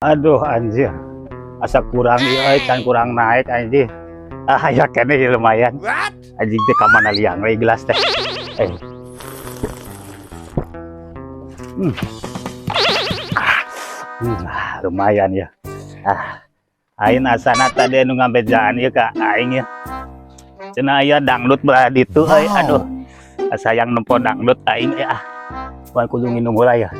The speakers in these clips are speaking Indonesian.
Aduh anjir, asa kurang ieu can kurang naik anjir. Ya kene lumayan. Anjing teh ka mana liang we gelas teh. Lumayan ya. Aing asana tadi anu ngabejaan ieu ka aing ya. Cenah aya dangdut belah ditu euy. Aduh. Sayang nempo dangdut aing ya. Wan kudu nginum heula ya.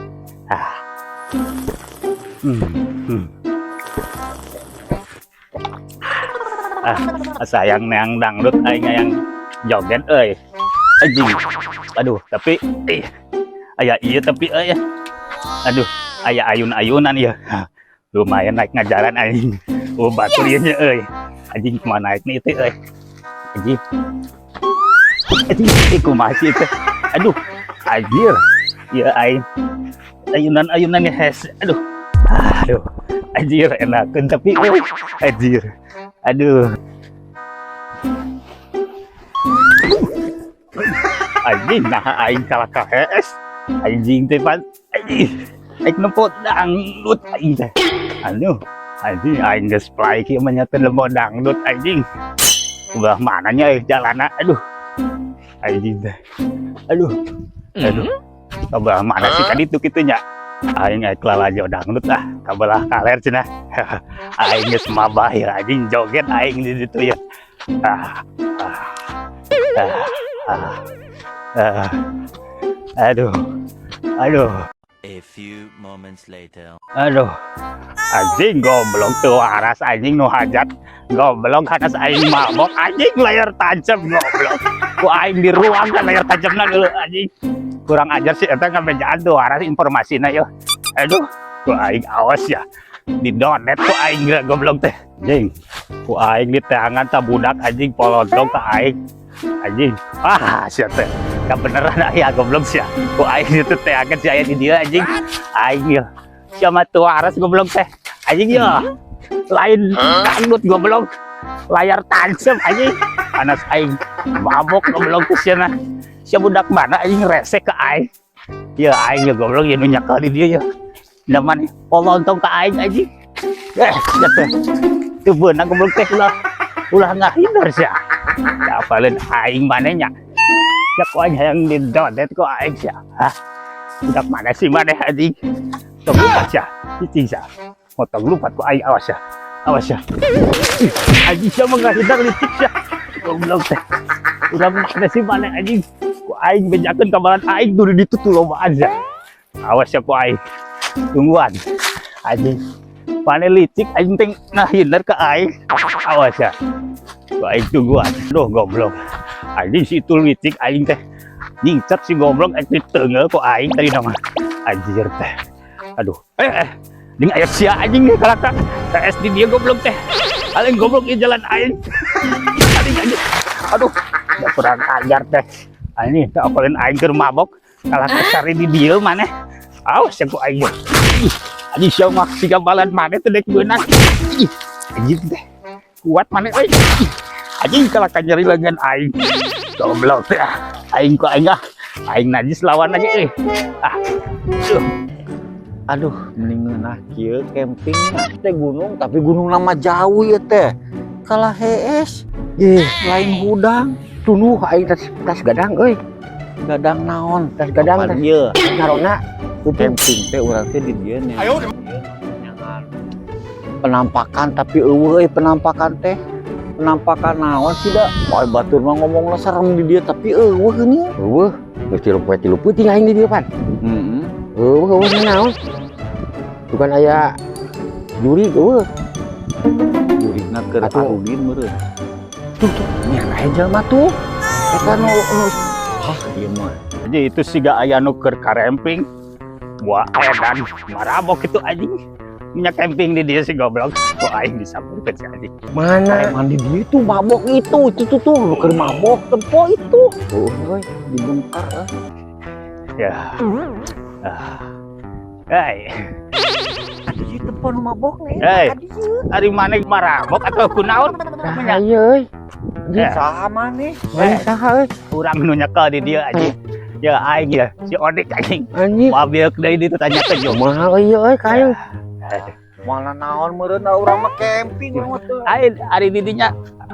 Sayang neang dangdut aing yang joget euy. Anjing. Aduh, tapi aya ieu tapi aduh, aya ayun-ayunan ya. Lumayan naik ngajaran aing. Batur ieu nya euy. Anjing kumaha naik nih teh euy. Anjing. Kumaha sih teh. Aduh, anjir. Ieu aing. Ayunan-ayunan ya hes. Aduh, anjir enakeun tapi anjir. Aduh. Anjing nah aing kalah ka hes. Anjing teh pan. Aing nempo dangdut aing teh. Aduh, anjing aing geus play kieu mah nya teh lembo dangdut anjing. Ulah mana nya jalanna. Aduh. Anjing teh. Aduh. Kabelah mana sih tadi tuh kitu nya. Aing kelalajo dangdut kabelah kaler cenah. Aing geus mabah ya anjing joget aing di ditu ya. Aduh. A few moments later. Aduh. Anjing goblok tuh waras anjing nu hajat. Goblok hanas aing mabok anjing layar tancap goblok. Ku aing di ruang kan layar tancapna dulu anjing. Kurang ajar sih eta ngabejaan tuh waras informasina yo. Aduh, ku aing awas ya. Di donet ku aing goblok teh. Anjing. Ku aing di teangan ta budak anjing polontong ka aing. Anjing. Sia teh. Ka beneran aya goblok sia. Ku aing itu teangan si aya di dieu anjing. Aing yo. Sia mah tuh waras goblok teh. Anjing yo. Lain dangdut goblok. Layar tancap anjing. Anas aing mabok goblok teh sia nah. Sia budak mana aing resek ke aing. Ya aing ya goblok ya nu nyakel di dieu ya. Daman polontong ka aing anjing. Ya teh. Teu beunang goblok teh ulah ngahindar sia. Ya apaleun aing maneh nya. Ya ku aing hayang di dodet ku aing sia. Budak mana sih maneh anjing. Tong lupat sia. Cicing sia. Motong lupat ku aing awas ya. Awas ya. Anjing sia mah ngahindar licik sia. Goblok teh. Udah mana sih maneh anjing. Ku aing bejakeun kabaran aing tuh di ditu tuh loba aja. Awas ya ku aing. Tungguan. Anjing. Pane licik aing teh ngahindar ka aing. Awas ya. Ku aing tungguan. Duh goblok. Anjing si itu licik aing teh. Nyingcat si goblok aing teungeul ku aing tadi nama. Anjir teh. Aduh. Ding aya sia anjing nih kalaka. TS di dia goblok teh. Aing goblok di jalan aing. Anjing. Aduh. Ya kurang ajar teh. Ini tak apalin aing keur mabok kalah kesari di dieu maneh. Awas ya ku aing. Anjing sia mah siga balan maneh teh dek beunang. Anjing teh. Kuat maneh euy. Anjing kalah nyeri lengan aing. Goblok teh. Aing ku aing aing najis lawan aja euy. Aduh, mendingan kieu camping teh gunung tapi gunung nama jauh ya teh. Kalah hees. Lain hudang. Tunuh aing tas gadang euy. Gadang naon? Tas gadang teh. Ieu. Narona camping teh urang teh di dieu nya. Penampakan tapi eueuh penampakan teh. Penampakan naon sih da? Poe batur mah ngomongna serem di dieu tapi eueuh nya. Eueuh. Geus tilu peuting aing di dieu pan. Eueuh naon? Bukan aya juri eueuh. Jurina keur arugin meureun. Tuh, nya aja mah tuh. Eta nu ieu mah. Jadi itu siga aya nu keur karemping. Wah, edan marabok itu anjing. Nya camping di dia si goblok. Kok aing disampeurkeun si anjing. Mana mandi dia itu mabok itu tuh nu keur mabok tempo itu. Euy, dibongkar Ya. Hei, Di depan mabok nih. Hei. Ari mana marabok atau kunaon? Nah, iya euy. Ya. Sama nih. Lain saha euy. Kurang nu nyekel di dia anjing. Ya aing ya, si Odik anjing. Anjing. Wabiek deui ditu tanya ke jo. Kumaha euy euy kayu. Mana naon meureun urang mah camping urang mah teu. Aing ari di dinya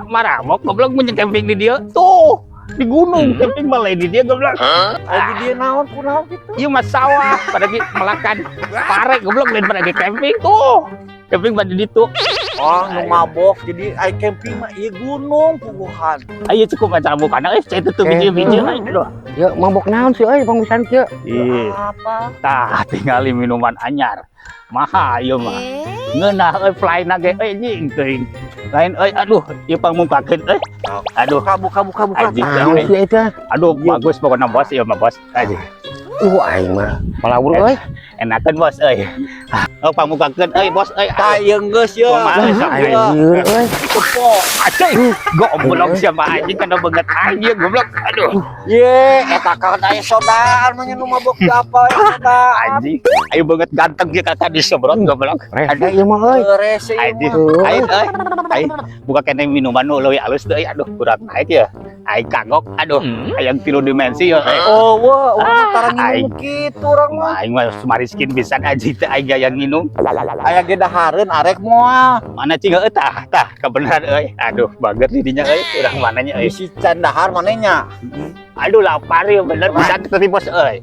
marabok goblok mun camping di dia. Tuh, di gunung camping balai di dia goblok. Di dia naon kunaon gitu. Ieu mah sawah pada ge melakan pare goblok lain pada ge camping tuh. Camping pada ditu. Oh, nu mabok jadi ai camping mah ieu gunung puguhan. Ayo cukup aja bukan saya itu tuh biji-biji aduh. Ya mabok naon sih euy pangusan kieu? Ih, Apa? tah tinggali minuman anyar. Maha ieu mah. Ngeunah euy fly-na ge euy nying teuing. Lain euy aduh ieu pangmungkakeun euy. Aduh Buka. anjing. Naon sih eta? Aduh bagus pokoknya bos ieu mah bos. Anjing. Aing mah palawur euy. Enakeun bos euy. Oh pangmungkakeun euy bos euy. Tah ieu geus ye. Anjing euy. kepo. Anjing. Goblok siapa anjing kana banget anjing goblok. Aduh. Ye, eta kan aya sodaan mah nu mabok di apa eta? Anjing. Ayo banget ganteng dia kata disemprot goblok. Rese ieu mah euy. Rese Anjing. ieu mah. Ayo ayo buka kene minuman nu leuwih alus deui aduh kurang naik ya. Aing kagok aduh hayang 3 dimensi ya. Oh, wah, tara nginum kitu urang mah. Aing mah sumariskin pisan anjing teh aing aya nginum. Aya ge dahareun arek moal. Mana cing euy tah kebenaran euy. Aduh banget di dinya euy urang mananya euy. Si can dahar manehnya. Aduh lapar ya bener pisan teh bos euy.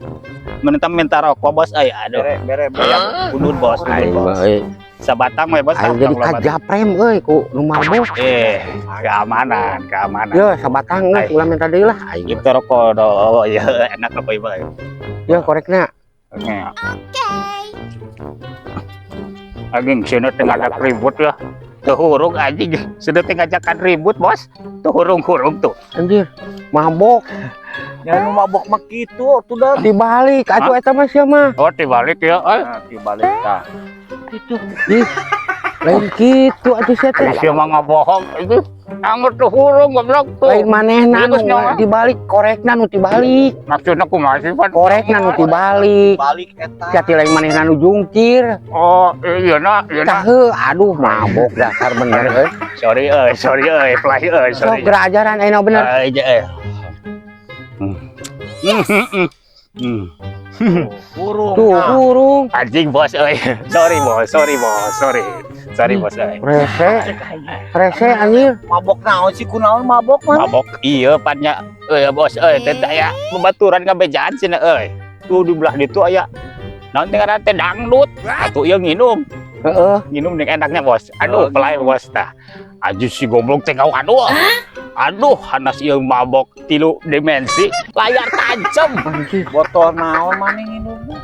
Minta rokok bos euy aduh. Bere. Bunun bos bos. Sabatang we bos. Aing jadi kajaprem euy ku nu mabok. Keamanan. Ya, sabatang geus ulah minta deui lah. Aing Itu rokok do ya enak rokok ieu. ya korekna. Anjing sini teh ngajak ribut ya. Tuh hurung anjing, sini teh ngajakan ribut bos. Tuh hurung tuh. Anjir, mabok. Ya nu mabok mah kitu tuh dah dibalik atuh eta mah sia mah. Oh dibalik ya, Dibalik tah. Kitu. Ih. Lain kitu atuh sia teh. Sia mah ngabohong itu. Anggur tuh hurung goblok tuh. Lain manehna nu dibalik korekna nu dibalik. Maksudna kumaha sih Pan? Korekna nu dibalik. Balik eta. Jati lain manehna nu jungkir. Oh iya na. Tah aduh mabok dasar bener euy. Sorry fly sorry. Sok gerajaran ayeuna bener. Burung. Tuh burung. Anjing bos sorry bos Rese anjir. Mabok naon sih kunaon mabok mah? mabok iya pannya bos teh aya babaturan kabejaan cenah tuh di belah ditu aya naon teh ngaran teh dangdut atuh ieu nginum Heeh. nginum yang enaknya bos aduh pelai bos tah aju si goblok teh aduh hanas ieu mabok 3 dimensi layar tajam Anjir. Botol naon maneh nginum?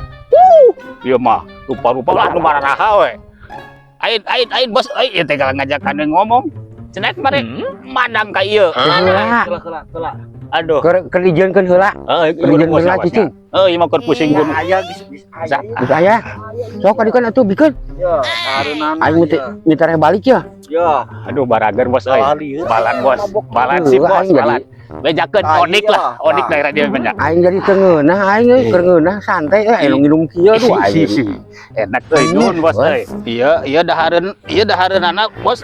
ieu mah rupa-rupa lah nu mararaha we ain bos ieu teh kalau ngajakan ngomong cenah kemarin madang ka ieu Heula. Kela. aduh Keur dijieunkeun heula. Dijieunkeun heula cicing. ieu mah keur pusing gun Aya bis aya. Geus aya. Sok kadikeun atuh bikeun. Ya, hareunan. Aing minta reh balik ya. Ya, aduh barager bos Bali. balan bos balan sih bos Aing jadi- balan bejakeun Ah, odik iya. lah odik daerah dia banyak Aing jadi teu ngeunah aing euy, keur ngeunah santai anu nginum kieu duh aing. enak nuhun bos iya dahareun anak bos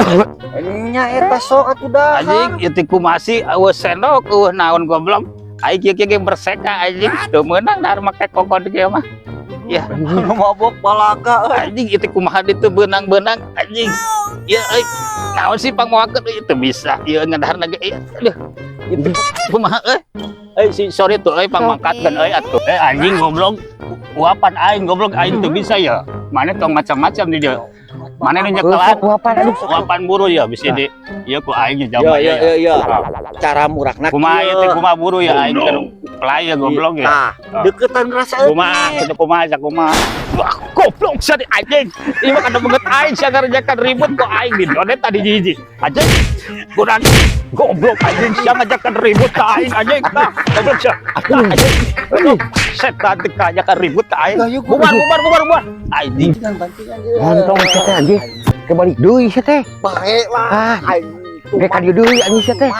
Nya eta sok atuh dah. anjing ieu teh kumasi eueuh sendok eueuh naon goblok aing kieu berseka anjing teu meunang dahar make kokon kieu mah ya Nu mabok balaga euy. anjing ieu teh kumaha ditu beunang-beunang anjing ieu naon sih panguakeun ieu teu bisa ieu ngadaharna ge aduh itu kumaha si sorry tuh pangmangkatkeun atuh anjing goblok uapan aing goblok aing teu bisa ya mana tong macam-macam di dia mana nu nyekelan uapan buru ya bisa di ieu ku aing jawab Ya. Cara murakna kumaha ieu teh kumaha buru ya aing keur pelaya goblok ya Tah, deketan rasa kumaha wah goblok sih anjing ieu mah kada banget aing sia ngajakan ribut kok aing di donet tadi hiji anjing kurang goblok anjing sia ngajakan ribut ka aing anjing tah goblok sia anjing setan teh ngajakan ribut ka aing bubar anjing Montong sia teh anjing. Kebalik deui sia teh. bae lah. Ah, rek ka dieu deui anjing sia teh.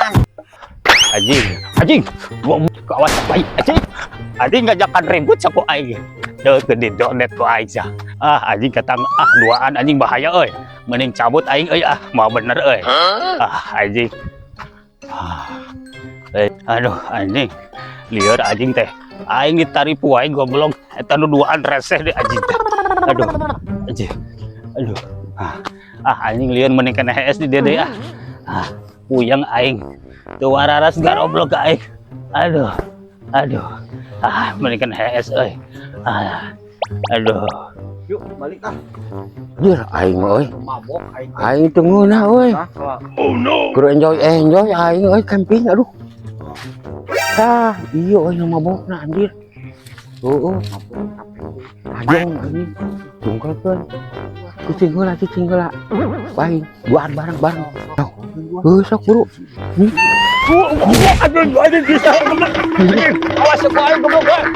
anjing Kau awas apa anjing ngajakan ribut sa ku aing. Deuh gede donet ku aing sa. Anjing katang duaan anjing bahaya euy. Mending cabut aing euy mau bener euy. Anjing. Aduh anjing. Lieur anjing teh. Aing ditaripu aing goblok. Eta nu duaan reseh deh anjing teh. Aduh. Anjing. Aduh. Anjing lieur mending kana HS di dede puyeng aing. Tuh wararas garoblok ka aing. Aduh. Mending kana HS euy. Aduh. Yuk balik Anjir aing euy. mabok aing. Aing teu ngeunah euy. Kudu enjoy aing euy camping aduh. Iya euy nu mabokna anjir. Heueuh. Ajong anjing. Tunggalkeun. Cicing heula. Baik, buat bareng-bareng. Sok buru. Aduh bisa. Awas ku aing goblok.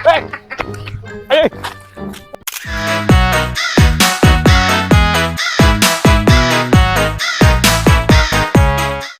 Hei.